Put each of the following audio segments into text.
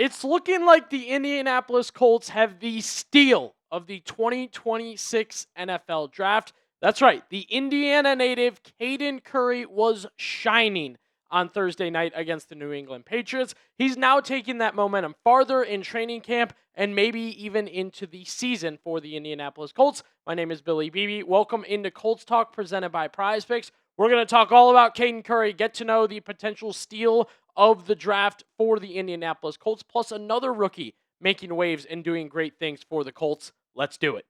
It's looking like the Indianapolis Colts have the steal of the 2026 NFL Draft. That's right. The Indiana native Caden Curry was shining on Thursday night against the New England Patriots. He's now taking that momentum farther in training camp and maybe even into the season for the Indianapolis Colts. My name is Billy Beebe. Welcome into Colts Talk presented by Prize Picks. We're going to talk all about Caden Curry, get to know the potential steal of the draft for the Indianapolis Colts, plus another rookie making waves and doing great things for the Colts. Let's do it.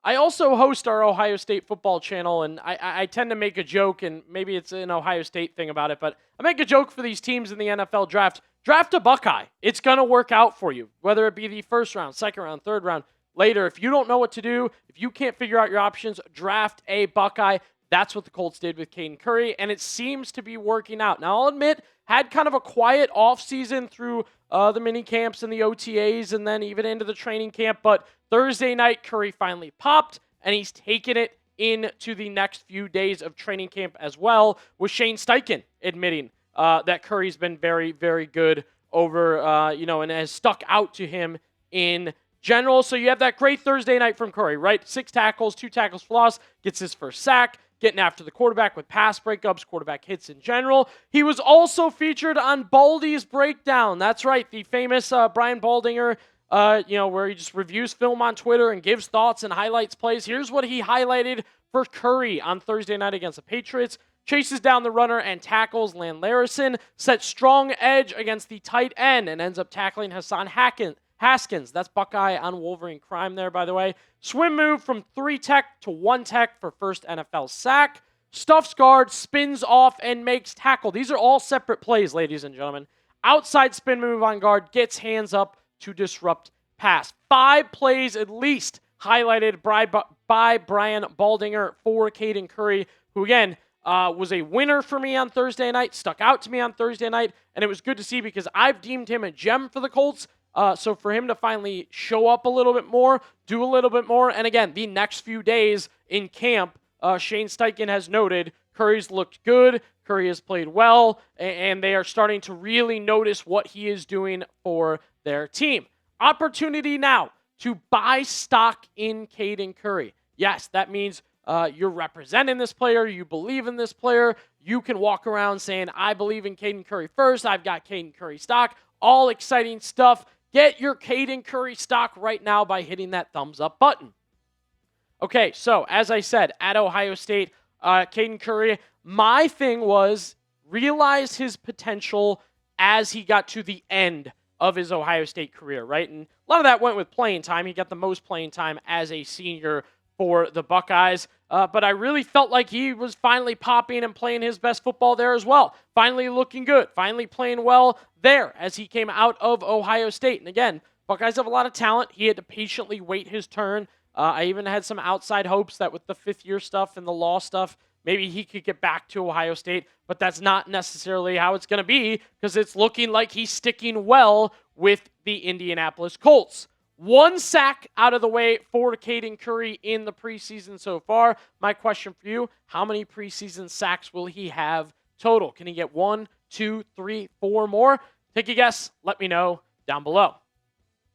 I also host our Ohio State football channel, and I tend to make a joke, and maybe it's an Ohio State thing about it, but I make a joke for these teams in the NFL draft. Draft a Buckeye. It's going to work out for you, whether it be the first round, second round, third round. Later, if you don't know what to do, if you can't figure out your options, draft a Buckeye. That's what the Colts did with Caden Curry, and it seems to be working out. Now, I'll admit, had kind of a quiet offseason through the mini camps and the OTAs and then even into the training camp, but Thursday night, Curry finally popped, and he's taken it into the next few days of training camp as well, with Shane Steichen admitting that Curry's been very, very good over, and has stuck out to him in general. So you have that great Thursday night from Curry, right? 6 tackles, 2 tackles for loss, gets his first sack, getting after the quarterback with pass breakups, quarterback hits in general. He was also featured on Baldy's Breakdown. That's right, the famous Brian Baldinger, where he just reviews film on Twitter and gives thoughts and highlights plays. Here's what he highlighted for Curry on Thursday night against the Patriots. Chases down the runner and tackles Lan Larison, sets strong edge against the tight end and ends up tackling Hasan Haskins. That's Buckeye on Wolverine crime there, by the way. Swim move from 3 tech to 1 tech for first NFL sack. Stuffs guard, spins off, and makes tackle. These are all separate plays, ladies and gentlemen. Outside spin move on guard, gets hands up to disrupt pass. 5 plays at least highlighted by Brian Baldinger for Caden Curry, who again was a winner for me on Thursday night, stuck out to me on Thursday night, and it was good to see because I've deemed him a gem for the Colts. So for him to finally show up a little bit more, do a little bit more, and again, the next few days in camp, Shane Steichen has noted Curry's looked good, Curry has played well, and they are starting to really notice what he is doing for their team. Opportunity now to buy stock in Caden Curry. Yes, that means you're representing this player, you believe in this player, you can walk around saying, I believe in Caden Curry first, I've got Caden Curry stock, all exciting stuff. Get your Caden Curry stock right now by hitting that thumbs up button. Okay, so as I said, at Ohio State, Caden Curry, my thing was realize his potential as he got to the end of his Ohio State career, right? And a lot of that went with playing time. He got the most playing time as a senior for the Buckeyes, but I really felt like he was finally popping and playing his best football there as well. Finally looking good, finally playing well there as he came out of Ohio State. And again, Buckeyes have a lot of talent. He had to patiently wait his turn. I even had some outside hopes that with the fifth-year stuff and the law stuff, maybe he could get back to Ohio State, but that's not necessarily how it's going to be because it's looking like he's sticking well with the Indianapolis Colts. 1 sack out of the way for Caden Curry in the preseason so far. My question for you, how many preseason sacks will he have total? Can he get 1, 2, 3, 4 more? Take a guess. Let me know down below.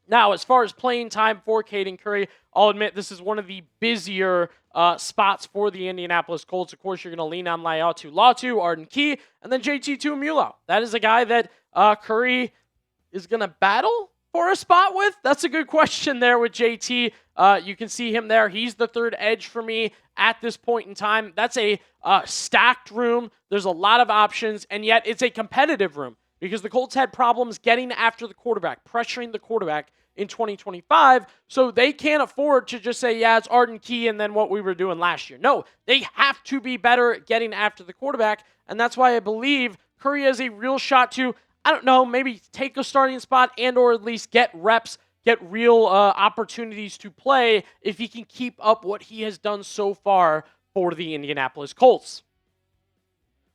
Now, as far as playing time for Caden Curry, I'll admit this is one of the busier spots for the Indianapolis Colts. Of course, you're going to lean on Latu, Arden Key, and then JT Tuimoloau. That is a guy that Curry is going to battle for a spot with? That's a good question there with JT. You can see him there. He's the third edge for me at this point in time. That's a stacked room. There's a lot of options, and yet it's a competitive room because the Colts had problems getting after the quarterback, pressuring the quarterback in 2025, so they can't afford to just say, yeah, it's Arden Key and then what we were doing last year. No, they have to be better at getting after the quarterback, and that's why I believe Curry has a real shot to, I don't know, maybe take a starting spot and or at least get reps, get real opportunities to play if he can keep up what he has done so far for the Indianapolis Colts.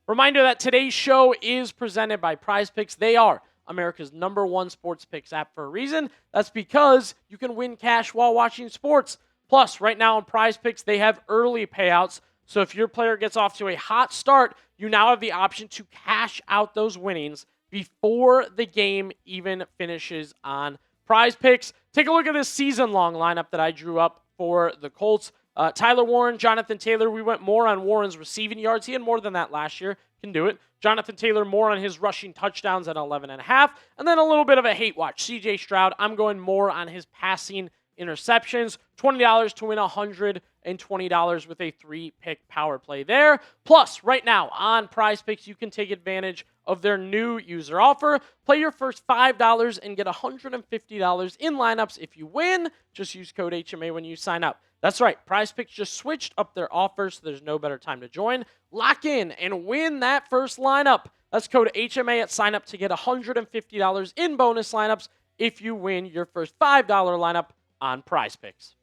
Reminder that today's show is presented by Prize Picks. They are America's #1 sports picks app for a reason. That's because you can win cash while watching sports. Plus, right now on Prize Picks, they have early payouts. So if your player gets off to a hot start, you now have the option to cash out those winnings before the game even finishes on Prize Picks. Take a look at this season-long lineup that I drew up for the Colts. Tyler Warren, Jonathan Taylor. We went more on Warren's receiving yards. He had more than that last year. Can do it. Jonathan Taylor more on his rushing touchdowns at 11.5. And then a little bit of a hate watch. CJ Stroud, I'm going more on his passing interceptions. $20 to win $120 with a 3-pick power play there. Plus, right now on Prize Picks, you can take advantage of their new user offer. Play your first $5 and get $150 in lineups if you win. Just use code HMA when you sign up. That's right. Prize Picks just switched up their offer, so there's no better time to join. Lock in and win that first lineup. That's code HMA at sign up to get $150 in bonus lineups if you win your first $5 lineup on Prize Picks.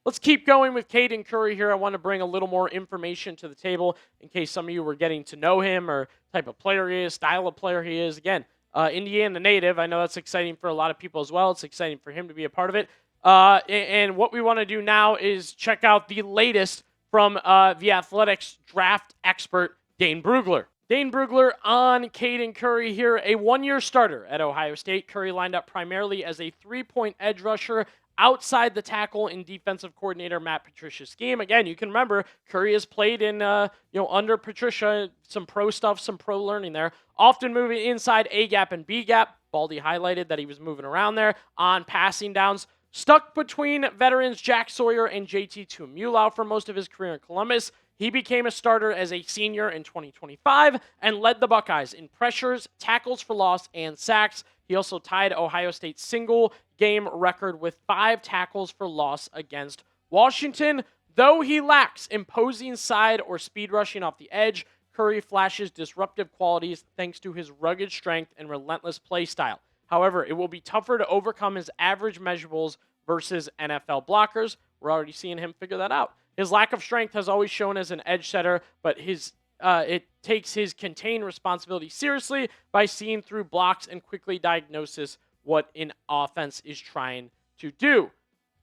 Let's keep going with Caden Curry here. I want to bring a little more information to the table in case some of you were getting to know him or type of player he is, style of player he is. Again, Indiana native. I know that's exciting for a lot of people as well. It's exciting for him to be a part of it. And what we want to do now is check out the latest from the Athletics draft expert, Dane Brugler. Dane Brugler on Caden Curry here, a one-year starter at Ohio State. Curry lined up primarily as a three-point edge rusher outside the tackle in defensive coordinator Matt Patricia's scheme. Again, you can remember Curry has played in under Patricia, some pro stuff, some pro learning there. Often moving inside A gap and B gap. Baldy highlighted that he was moving around there on passing downs. Stuck between veterans Jack Sawyer and JT Tuimoloau for most of his career in Columbus. He became a starter as a senior in 2025 and led the Buckeyes in pressures, tackles for loss, and sacks. He also tied Ohio State's single-game record with 5 tackles for loss against Washington. Though he lacks imposing side or speed rushing off the edge, Curry flashes disruptive qualities thanks to his rugged strength and relentless play style. However, it will be tougher to overcome his average measurables versus NFL blockers. We're already seeing him figure that out. His lack of strength has always shown as an edge setter, but it takes his contained responsibility seriously by seeing through blocks and quickly diagnosis what an offense is trying to do.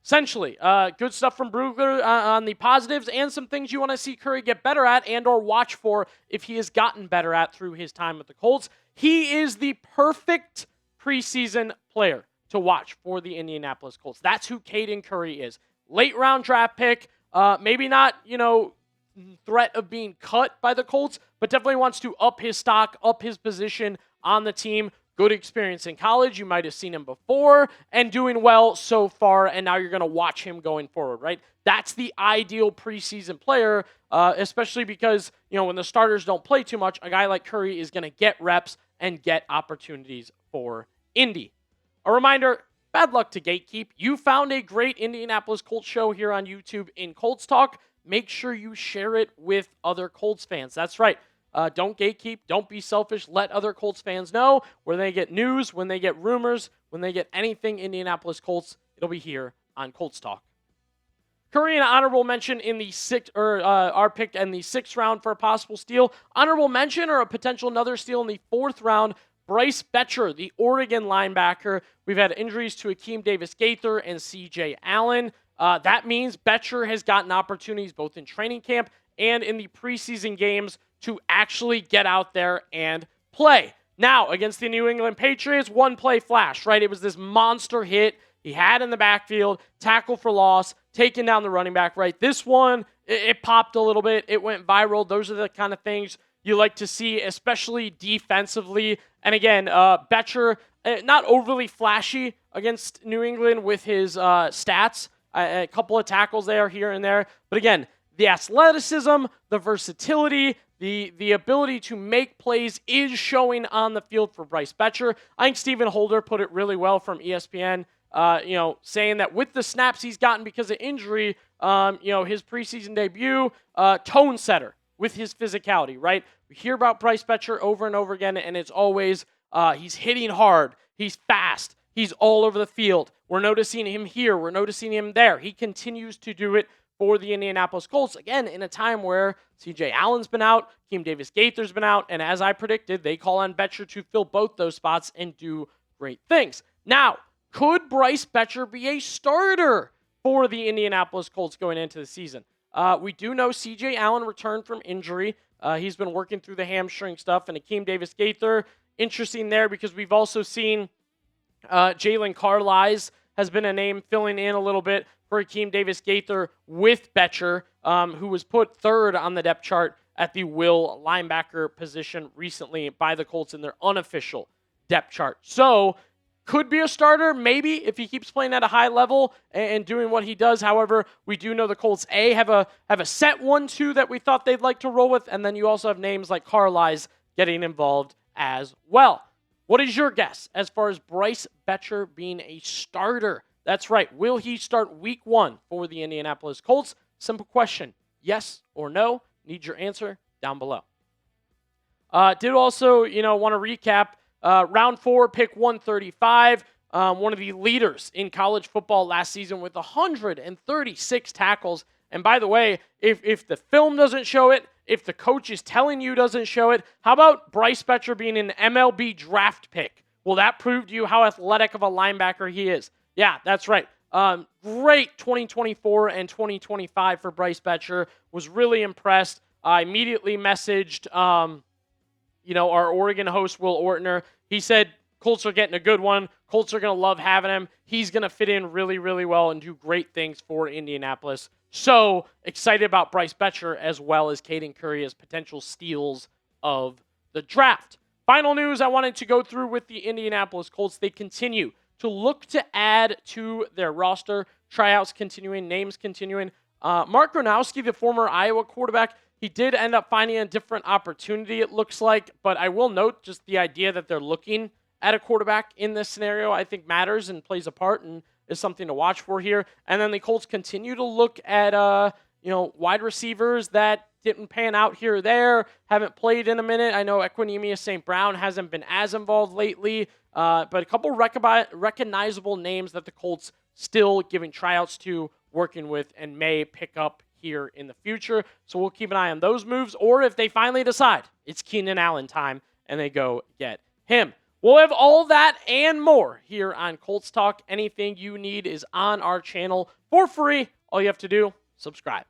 Essentially, good stuff from Brugler on the positives and some things you want to see Curry get better at and or watch for if he has gotten better at through his time with the Colts. He is the perfect preseason player to watch for the Indianapolis Colts. That's who Caden Curry is. Late round draft pick, maybe not, threat of being cut by the Colts, but definitely wants to up his stock, up his position on the team. Good experience in college. You might have seen him before and doing well so far, and now you're going to watch him going forward, right? That's the ideal preseason player, especially because, when the starters don't play too much, a guy like Curry is going to get reps and get opportunities for Indy. A reminder, bad luck to gatekeep. You found a great Indianapolis Colts show here on YouTube in Colts Talk. Make sure you share it with other Colts fans. That's right. Don't gatekeep. Don't be selfish. Let other Colts fans know when they get news, when they get rumors, when they get anything Indianapolis Colts. It'll be here on Colts Talk. Curry, an honorable mention in the our pick in the 6th round for a possible steal. Honorable mention or a potential another steal in the 4th round. Bryce Betcher, the Oregon linebacker. We've had injuries to Akeem Davis-Gaither and C.J. Allen. That means Betcher has gotten opportunities both in training camp and in the preseason games to actually get out there and play. Now, against the New England Patriots, one play flash, right? It was this monster hit he had in the backfield, tackle for loss, taking down the running back, right? This one, it popped a little bit. It went viral. Those are the kind of things you like to see, especially defensively. And again, Betcher, not overly flashy against New England with his stats. A couple of tackles there, here and there. But again, the athleticism, the versatility, the ability to make plays is showing on the field for Bryce Betcher. I think Stephen Holder put it really well from ESPN, saying that with the snaps he's gotten because of injury, his preseason debut, tone setter with his physicality, right? We hear about Bryce Betcher over and over again, and it's always he's hitting hard, he's fast, he's all over the field. We're noticing him here, we're noticing him there. He continues to do it for the Indianapolis Colts, again, in a time where C.J. Allen's been out, Akeem Davis-Gaither's been out, and as I predicted, they call on Betcher to fill both those spots and do great things. Now, could Bryce Betcher be a starter for the Indianapolis Colts going into the season? We do know C.J. Allen returned from injury. He's been working through the hamstring stuff. And Akeem Davis-Gaither, interesting there because we've also seen Jalen Carlies has been a name filling in a little bit for Akeem Davis-Gaither with Betcher, who was put third on the depth chart at the will linebacker position recently by the Colts in their unofficial depth chart. So, could be a starter, maybe, if he keeps playing at a high level and doing what he does. However, we do know the Colts, have a set 1-2 that we thought they'd like to roll with, and then you also have names like Carlies getting involved as well. What is your guess as far as Bryce Betcher being a starter? That's right. Will he start week 1 for the Indianapolis Colts? Simple question. Yes or no? Need your answer down below. Did also, want to recap round 4, pick 135. One of the leaders in college football last season with 136 tackles. And by the way, if the film doesn't show it, if the coach is telling you doesn't show it, how about Bryce Betcher being an MLB draft pick? Will that prove to you how athletic of a linebacker he is? Yeah, that's right. Great 2024 and 2025 for Bryce Betcher. Was really impressed. I immediately messaged, our Oregon host, Will Ortner. He said, Colts are getting a good one. Colts are going to love having him. He's going to fit in really, really well and do great things for Indianapolis. So excited about Bryce Betcher as well as Caden Curry as potential steals of the draft. Final news I wanted to go through with the Indianapolis Colts. They continue to look to add to their roster. Tryouts continuing, names continuing. Mark Gronowski, the former Iowa quarterback, he did end up finding a different opportunity, it looks like. But I will note just the idea that they're looking at a quarterback in this scenario, I think matters and plays a part and is something to watch for here. And then the Colts continue to look at, wide receivers that didn't pan out here or there, haven't played in a minute. I know Equanimeous St. Brown hasn't been as involved lately, but a couple recognizable names that the Colts still giving tryouts to, working with, and may pick up here in the future. So we'll keep an eye on those moves, or if they finally decide it's Keenan Allen time and they go get him. We'll have all that and more here on Colts Talk. Anything you need is on our channel for free. All you have to do, subscribe.